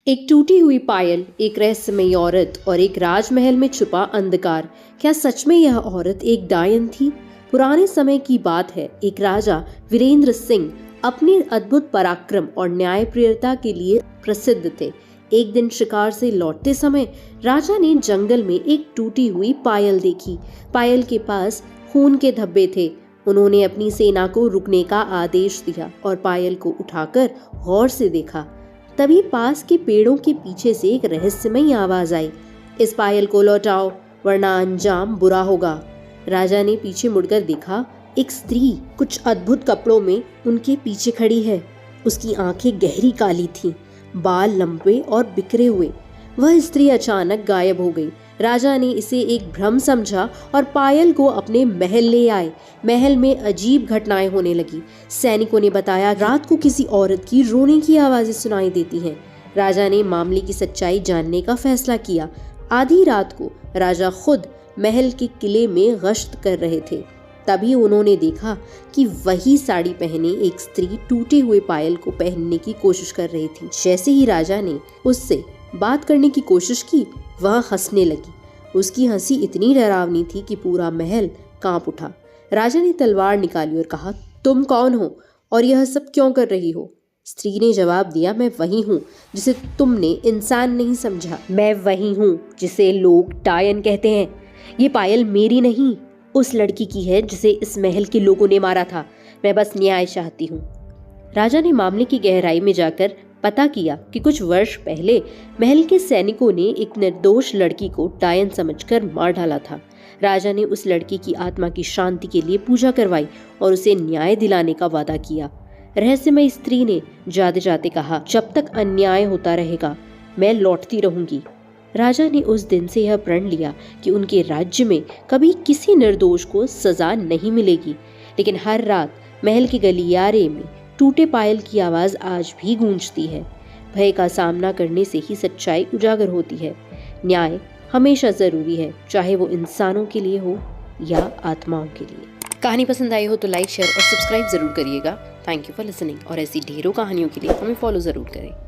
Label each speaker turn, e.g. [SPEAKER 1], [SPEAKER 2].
[SPEAKER 1] एक टूटी हुई पायल, एक रहस्यमयी औरत और एक राजमहल में छुपा अंधकार। क्या सच में यह औरत एक डायन थी? पुराने समय की बात है। एक राजा वीरेंद्र सिंह अपने अद्भुत पराक्रम और न्यायप्रियता के लिए प्रसिद्ध थे। एक दिन शिकार से लौटते समय राजा ने जंगल में एक टूटी हुई पायल देखी। पायल के पास खून के धब्बे थे। उन्होंने अपनी सेना को रुकने का आदेश दिया और पायल को उठाकर गौर से देखा। तभी पास के पेड़ों के पीछे से एक रहस्यमयी आवाज आई, इस पायल को लौटाओ वरना अंजाम बुरा होगा। राजा ने पीछे मुड़कर देखा, एक स्त्री कुछ अद्भुत कपड़ों में उनके पीछे खड़ी है। उसकी आंखें गहरी काली थीं, बाल लंबे और बिखरे हुए। वह स्त्री अचानक गायब हो गई। राजा ने इसे एक भ्रम समझा और पायल को अपने महल ले आए। महल में अजीब घटनाएं होने लगी। सैनिकों ने बताया रात को किसी औरत की रोने की आवाजें सुनाई देती हैं। राजा ने मामले की सच्चाई जानने का फैसला किया। आधी रात को राजा खुद महल के किले में गश्त कर रहे थे। तभी उन्होंने देखा कि वही साड़ी पहने एक स्त्री टूटे हुए पायल को पहनने की कोशिश कर रही थी। जैसे ही राजा ने उससे बात करने की कोशिश की, वह हंसने लगी। उसकी हंसी इतनी डरावनी थी कि पूरा महल कांप उठा। राजा ने तलवार निकाली और कहा, तुम कौन हो और यह सब क्यों कर रही हो? स्त्री ने जवाब दिया, मैं वही हूँ जिसे तुमने इंसान नहीं समझा। मैं वही हूँ जिसे लोग डायन कहते हैं। ये पायल मेरी नहीं, उस लड़की की है जिसे इस महल के लोगों ने मारा था। मैं बस न्याय चाहती हूँ। राजा ने मामले की गहराई में जाकर पता किया कि कुछ वर्ष पहले महल के सैनिकों ने एक निर्दोष लड़की को डायन समझकर मार डाला था। राजा ने उस लड़की की आत्मा की शांति के लिए पूजा करवाई और उसे न्याय दिलाने का वादा किया। रहस्यमय स्त्री ने जाते जाते कहा, जब तक अन्याय होता रहेगा मैं लौटती रहूंगी। राजा ने उस दिन से यह प्रण लिया कि उनके राज्य में कभी किसी निर्दोष को सजा नहीं मिलेगी। लेकिन हर रात महल के गलियारे में टूटे पायल की आवाज आज भी गूंजती है। भय का सामना करने से ही सच्चाई उजागर होती है। न्याय हमेशा जरूरी है, चाहे वो इंसानों के लिए हो या आत्माओं के लिए। कहानी पसंद आई हो तो लाइक, शेयर और सब्सक्राइब जरूर करिएगा। थैंक यू फॉर लिसनिंग और ऐसी ढेरों कहानियों के लिए हमें फॉलो जरूर करें।